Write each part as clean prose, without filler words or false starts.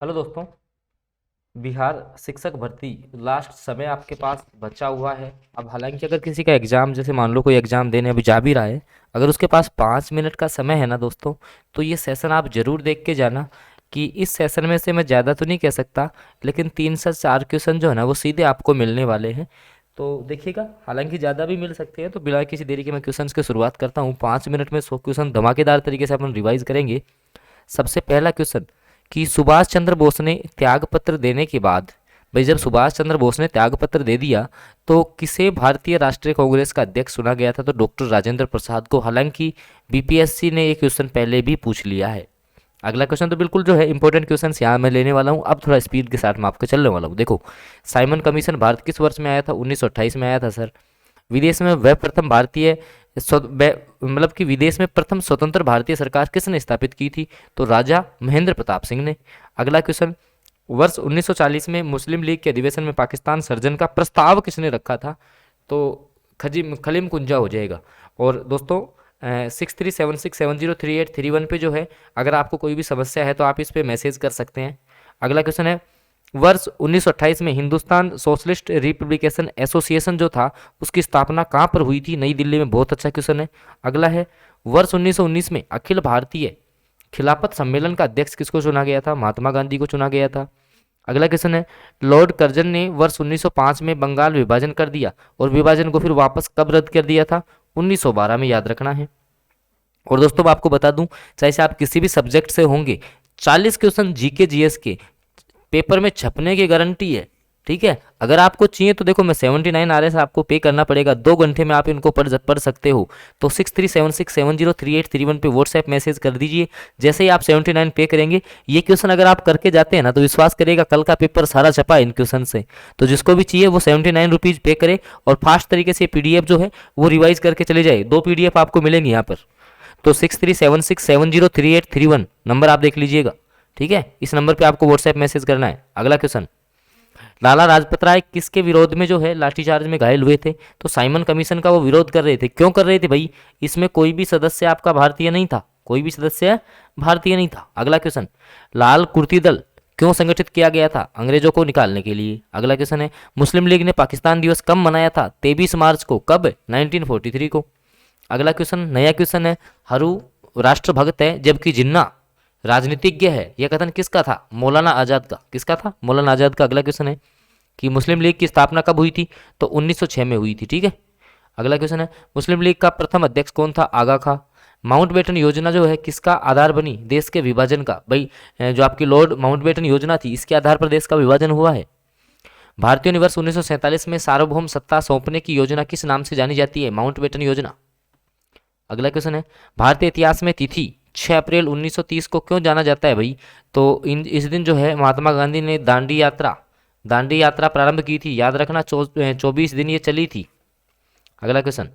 Hello दोस्तों। बिहार शिक्षक भर्ती लास्ट समय आपके पास बचा हुआ है। अब हालांकि अगर किसी का एग्ज़ाम, जैसे मान लो कोई एग्ज़ाम देने अभी जा भी रहा है, अगर उसके पास 5 मिनट का समय है ना दोस्तों, तो ये सेशन आप ज़रूर देख के जाना। कि इस सेशन में से मैं ज़्यादा तो नहीं कह सकता, लेकिन 3 से 4 क्वेश्चन जो है ना वो सीधे आपको मिलने वाले हैं। तो देखिएगा, हालांकि ज़्यादा भी मिल सकते हैं। तो बिना किसी देरी के मैं क्वेश्चन की शुरुआत करता हूँ। 5 मिनट में 100 क्वेश्चन धमाकेदार तरीके से अपन रिवाइज करेंगे। सबसे पहला क्वेश्चन कि सुभाष चंद्र बोस ने त्याग पत्र देने के बाद, भाई जब सुभाष चंद्र बोस ने त्याग पत्र दे दिया तो किसे भारतीय राष्ट्रीय कांग्रेस का अध्यक्ष चुना गया था? तो डॉक्टर राजेंद्र प्रसाद को। हालांकि बीपीएससी ने ये क्वेश्चन पहले भी पूछ लिया है। अगला क्वेश्चन तो बिल्कुल जो है इंपॉर्टेंट क्वेश्चन यहाँ मैं लेने वाला हूँ। अब थोड़ा स्पीड के साथ मैं आपको चलने वाला हूँ। देखो, साइमन कमीशन भारत किस वर्ष में आया था? 1928 में आया था सर। विदेश में वह प्रथम भारतीय मतलब कि विदेश में प्रथम स्वतंत्र भारतीय सरकार किसने स्थापित की थी? तो राजा महेंद्र प्रताप सिंह ने। अगला क्वेश्चन, वर्ष 1940 में मुस्लिम लीग के अधिवेशन में पाकिस्तान सर्जन का प्रस्ताव किसने रखा था? तो खजीम खलीम कुंजा हो जाएगा। और दोस्तों, 6376703831 पे जो है, अगर आपको कोई भी समस्या है तो आप इस पे मैसेज कर सकते हैं। अगला क्वेश्चन है, वर्ष 1928 में हिंदुस्तान सोशलिस्ट रिपब्लिकेशन एसोसिएशन जो था उसकी स्थापना कहाँ पर हुई थी? नई दिल्ली में। बहुत अच्छा क्वेश्चन है। अगला है, वर्ष 1919 में अखिल भारतीय खिलाफत सम्मेलन का अध्यक्ष किसको चुना गया था? महात्मा गांधी को चुना गया था। अगला क्वेश्चन है, लॉर्ड कर्जन ने वर्ष 1905 में बंगाल विभाजन कर दिया और विभाजन को फिर वापस कब रद्द कर दिया था? 1912 में, याद रखना है। और दोस्तों मैं आपको बता दूं, चाहे से आप किसी भी सब्जेक्ट से होंगे, 40 क्वेश्चन जीके जीएस के पेपर में छपने की गारंटी है। ठीक है, अगर आपको चाहिए तो देखो, मैं 79 RS आपको पे करना पड़ेगा, 2 घंटे में आप इनको पढ़ सकते हो। तो 6376703831 पे व्हाट्सएप मैसेज कर दीजिए। जैसे ही आप 79 पे करेंगे, ये क्वेश्चन अगर आप करके जाते हैं ना, तो विश्वास करेगा कल का पेपर सारा छपा है इन क्वेश्चन से। तो जिसको भी चाहिए वो 79 रुपीज़ पे करे और फास्ट तरीके से पीडीएफ जो है वो रिवाइज करके चले जाए। 2 पीडीएफ आपको मिलेंगी यहाँ पर। तो 6376703831 नंबर आप देख लीजिएगा। ठीक है, इस नंबर पे आपको व्हाट्सएप मैसेज करना है। अगला क्वेश्चन, लाला लाजपत राय किसके विरोध में जो है लाठीचार्ज में घायल हुए थे? तो साइमन कमीशन का वो विरोध कर रहे थे। क्यों कर रहे थे भाई? इसमें कोई भी सदस्य आपका भारतीय नहीं था, कोई भी सदस्य भारतीय नहीं था। अगला क्वेश्चन, लाल कुर्ती दल क्यों संगठित किया गया था? अंग्रेजों को निकालने के लिए। अगला क्वेश्चन है, मुस्लिम लीग ने पाकिस्तान दिवस कब मनाया था? 23 मार्च को। कब? 1943 को। अगला क्वेश्चन, नया क्वेश्चन है, हरू राष्ट्रभक्त है जबकि जिन्ना राजनीतिज्ञ है, यह कथन किसका था? मौलाना आजाद का। किसका था? मौलाना आजाद का। अगला क्वेश्चन है कि मुस्लिम लीग की स्थापना कब हुई थी? तो 1906 में हुई थी। ठीक है। अगला क्वेश्चन है, मुस्लिम लीग का प्रथम अध्यक्ष कौन था? आगा खां। माउंटबेटन योजना जो है किसका आधार बनी? देश के विभाजन का। भाई जो आपकी लॉर्ड माउंटबेटन योजना थी, इसके आधार पर देश का विभाजन हुआ है। भारतीयों ने वर्ष 1947 में सार्वभौम सत्ता सौंपने की योजना किस नाम से जानी जाती है? माउंटबेटन योजना। अगला क्वेश्चन है, भारतीय इतिहास में तिथि 6 अप्रैल 1930 को क्यों जाना जाता है भाई? तो इस दिन जो है महात्मा गांधी ने दांडी यात्रा प्रारंभ की थी। याद रखना, 24 दिन ये चली थी। अगला क्वेश्चन,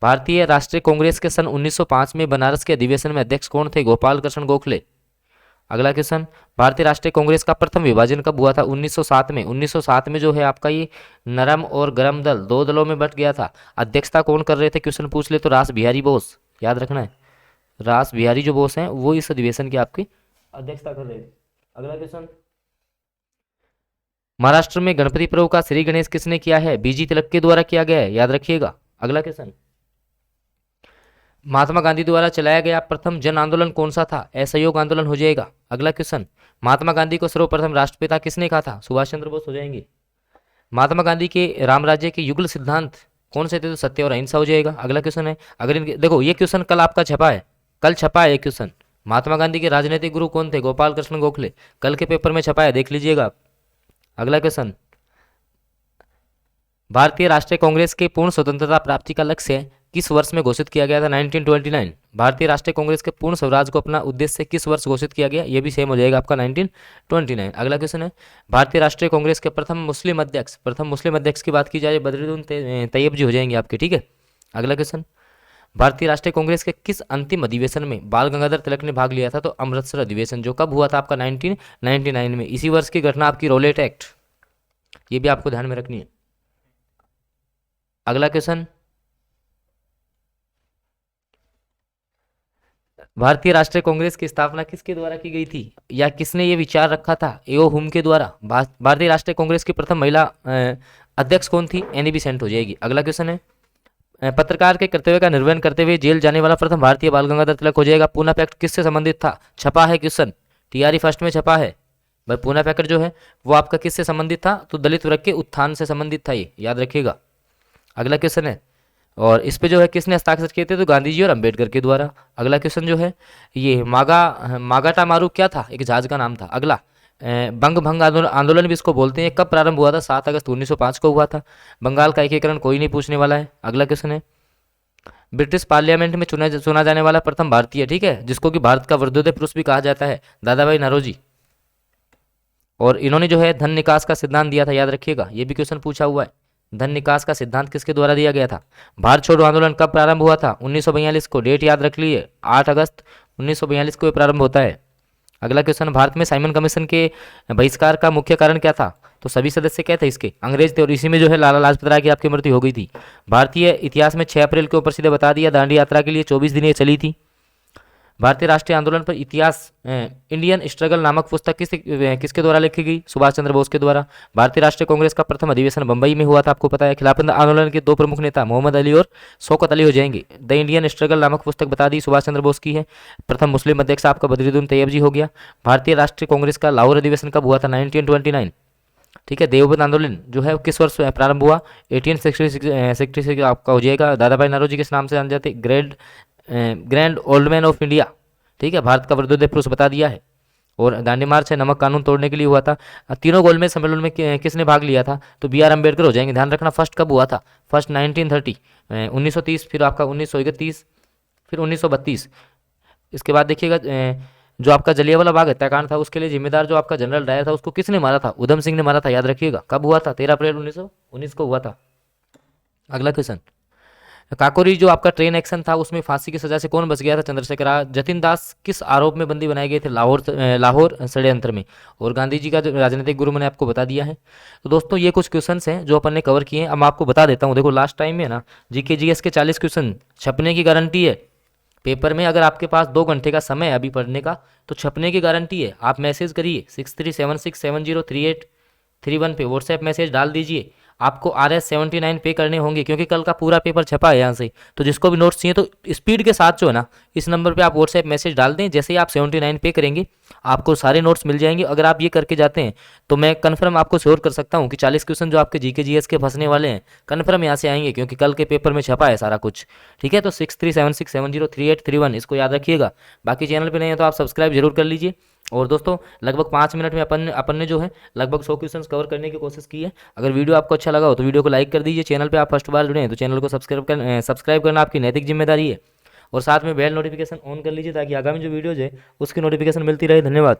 भारतीय राष्ट्रीय कांग्रेस के सन 1905 में बनारस के अधिवेशन में अध्यक्ष कौन थे? गोपाल कृष्ण गोखले। अगला क्वेश्चन, भारतीय राष्ट्रीय कांग्रेस का प्रथम विभाजन कब हुआ था? 1907 में। 1907 में जो है आपका ये नरम और गरम दल दो दलों में बट गया था। अध्यक्षता कौन कर रहे थे? क्वेश्चन पूछ ले तो रास बिहारी बोस। याद रखना है, रास बिहारी जो बोस हैं वो इस अधिवेशन की आपकी अध्यक्षता कर रहे थे। अगला क्वेश्चन, महाराष्ट्र में गणपति पर्व का श्री गणेश किसने किया है? बीजी तिलक के द्वारा किया गया है, याद रखिएगा। अगला क्वेश्चन, महात्मा गांधी द्वारा चलाया गया प्रथम जन आंदोलन कौन सा था? असहयोग आंदोलन हो जाएगा। अगला क्वेश्चन, महात्मा गांधी को सर्वप्रथम राष्ट्रपिता किसने कहा था? सुभाष चंद्र बोस हो जाएंगे। महात्मा गांधी के राम राज्य के युगल सिद्धांत कौन से थे? तो सत्य और अहिंसा हो जाएगा। अगला क्वेश्चन है, अगर इनके देखो ये क्वेश्चन कल आपका छपा है, कल छपा है ये क्वेश्चन। महात्मा गांधी के राजनीतिक गुरु कौन थे? गोपाल कृष्ण गोखले। कल के पेपर में छपा है, देख लीजिएगा आप। अगला क्वेश्चन, भारतीय राष्ट्रीय कांग्रेस के पूर्ण स्वतंत्रता प्राप्ति का लक्ष्य किस वर्ष में घोषित किया गया था? 1929। भारतीय राष्ट्रीय कांग्रेस के पूर्ण स्वराज को अपना उद्देश्य किस वर्ष घोषित किया गया? यह भी सेम हो जाएगा आपका, 1929। अगला क्वेश्चन है, भारतीय राष्ट्रीय कांग्रेस के प्रथम मुस्लिम अध्यक्ष की बात की जाए, बदरुद्दीन तैयब जी हो जाएंगे आपके। ठीक है। अगला क्वेश्चन, भारतीय राष्ट्रीय कांग्रेस के किस अंतिम अधिवेशन में बाल गंगाधर तिलक ने भाग लिया था? तो अमृतसर अधिवेशन, जो कब हुआ था आपका? 1999 में। इसी वर्ष की घटना आपकी रोलेट एक्ट, ये भी आपको ध्यान में रखनी है। अगला क्वेश्चन, भारतीय राष्ट्रीय कांग्रेस की स्थापना किसके द्वारा की गई थी, या किसने ये विचार रखा था, एओ हुम के द्वारा। भारतीय राष्ट्रीय कांग्रेस की प्रथम महिला अध्यक्ष कौन थी, एनी बेसेंट हो जाएगी। अगला क्वेश्चन है, पत्रकार के कर्तव्य का निर्वहन करते हुए जेल जाने वाला प्रथम भारतीय बाल गंगाधर तिलक हो जाएगा। पूना पैक्ट किससे संबंधित था, छपा है क्वेश्चन, टीआरई फर्स्ट में छपा है भाई। पूना पैक्ट जो है वो आपका किससे संबंधित था, तो दलित वर्ग के उत्थान से संबंधित था, ये याद रखिएगा। अगला क्वेश्चन है, और इस पे जो है किसने हस्ताक्षर किए थे, तो गांधी जी और अंबेडकर के द्वारा। अगला क्वेश्चन जो है, ये मागाटा मारू क्या था, एक जहाज का नाम था। अगला बंग भंग आंदोलन भी इसको बोलते हैं, कब प्रारंभ हुआ था, 7 अगस्त 1905 को हुआ था। बंगाल का एकीकरण कोई नहीं पूछने वाला है। अगला क्वेश्चन है, ब्रिटिश पार्लियामेंट में चुना जाने वाला प्रथम भारतीय, ठीक है, जिसको कि भारत का वर्धोदय पुरुष भी कहा जाता है, दादा भाई नौरोजी। और इन्होंने जो है धन निकास का सिद्धांत दिया था, याद रखिएगा, ये भी क्वेश्चन पूछा हुआ है। धन निकास का सिद्धांत किसके द्वारा दिया गया था। भारत छोड़ो आंदोलन कब प्रारंभ हुआ था, 1942 को, डेट याद रख लिए, 8 अगस्त 1942 को प्रारंभ होता है। अगला क्वेश्चन, भारत में साइमन कमीशन के बहिष्कार का मुख्य कारण क्या था, तो सभी सदस्य क्या थे इसके, अंग्रेज थे, और इसी में जो है लाला लाजपत राय की आपकी मृत्यु हो गई थी। भारतीय इतिहास में 6 अप्रैल को प्रसिद्ध बता दिया, दांडी यात्रा के लिए 24 दिन ये चली थी। भारतीय राष्ट्रीय आंदोलन पर इतिहास इंडियन स्ट्रगल नामक पुस्तक किसके द्वारा लिखी गई, सुभाष चंद्र बोस के द्वारा। भारतीय राष्ट्रीय कांग्रेस का प्रथम अधिवेशन बंबई में हुआ था, आपको पता है। खिलाफत आंदोलन के 2 प्रमुख नेता मोहम्मद अली और शौकत अली हो जाएंगे। द इंडियन स्ट्रगल नामक पुस्तक बता दी, सुभाष चंद्र बोस की है। प्रथम मुस्लिम अध्यक्ष आपका बदरुद्दीन तैयब जी हो गया। भारतीय राष्ट्रीय कांग्रेस का लाहौर अधिवेशन कब हुआ था, 1929, ठीक है। देवबंद आंदोलन जो है किस वर्ष प्रारंभ हुआ, 1866 आपका हो जाएगा। दादा भाई नौरोजी किस नाम से जाने जाते, grand old man of India, ठीक है। भारत का वर्धोदय पुरुष बता दिया है। और दांडी मार्च है नमक कानून तोड़ने के लिए हुआ था। तीनों गोलमेज सम्मेलन में किसने भाग लिया था, तो बी आर अम्बेडकर हो जाएंगे। ध्यान रखना, फर्स्ट कब हुआ था, फर्स्ट 1930, 1930, फिर आपका 1931, फिर 1932। इसके बाद देखिएगा, जो आपका जलियांवाला बाग हत्याकांड था उसके लिए जिम्मेदार जो आपका जनरल डायर था, उसको किसने मारा था, उधम सिंह ने मारा था, याद रखिएगा। कब हुआ था, 13 अप्रैल 1919 को हुआ था। अगला क्वेश्चन, काकोरी जो आपका ट्रेन एक्शन था उसमें फांसी की सजा से कौन बच गया था, चंद्रशेखर जतिन दास किस आरोप में बंदी बनाए गए थे, लाहौर षड्यंत्र में। और गांधी जी का जो राजनीतिक गुरु मैंने आपको बता दिया है। तो दोस्तों ये कुछ क्वेश्चंस हैं जो अपन ने कवर किए हैं। अब मैं आपको बता देता हूँ, देखो लास्ट टाइम में ना जीके जीएस के 40 क्वेश्चन छपने की गारंटी है पेपर में। अगर आपके पास 2 घंटे का समय है अभी पढ़ने का, तो छपने की गारंटी है। आप मैसेज करिए 6376703831 पे, व्हाट्सएप मैसेज डाल दीजिए। आपको RS79 पे करने होंगे, क्योंकि कल का पूरा पेपर छपा है यहाँ से। तो जिसको भी नोट्स चाहिए तो स्पीड के साथ जो है ना, इस नंबर पे आप व्हाट्सएप मैसेज डाल दें। जैसे ही आप 79 पे करेंगे आपको सारे नोट्स मिल जाएंगे। अगर आप ये करके जाते हैं तो मैं कन्फर्म आपको श्योर कर सकता हूँ कि 40 क्वेश्चन जो आपके जीके जीएस के फंसने वाले हैं कन्फर्म यहाँ से आएंगे, क्योंकि कल के पेपर में छपा है सारा कुछ, ठीक है। तो 6376703831 इसको याद रखिएगा। बाकी चैनल पर नहीं है तो आप सब्सक्राइब जरूर कर लीजिए। और दोस्तों लगभग 5 मिनट में अपन ने जो है लगभग 100 क्वेश्चंस कवर करने की कोशिश की है। अगर वीडियो आपको अच्छा लगा हो तो वीडियो को लाइक कर दीजिए। चैनल पे आप फर्स्ट बार जुड़े हैं तो चैनल को सब्सक्राइब करना आपकी नैतिक जिम्मेदारी है। और साथ में बेल नोटिफिकेशन ऑन कर लीजिए ताकि आगामी जो वीडियोज है उसकी नोटिफिकेशन मिलती रहे। धन्यवाद।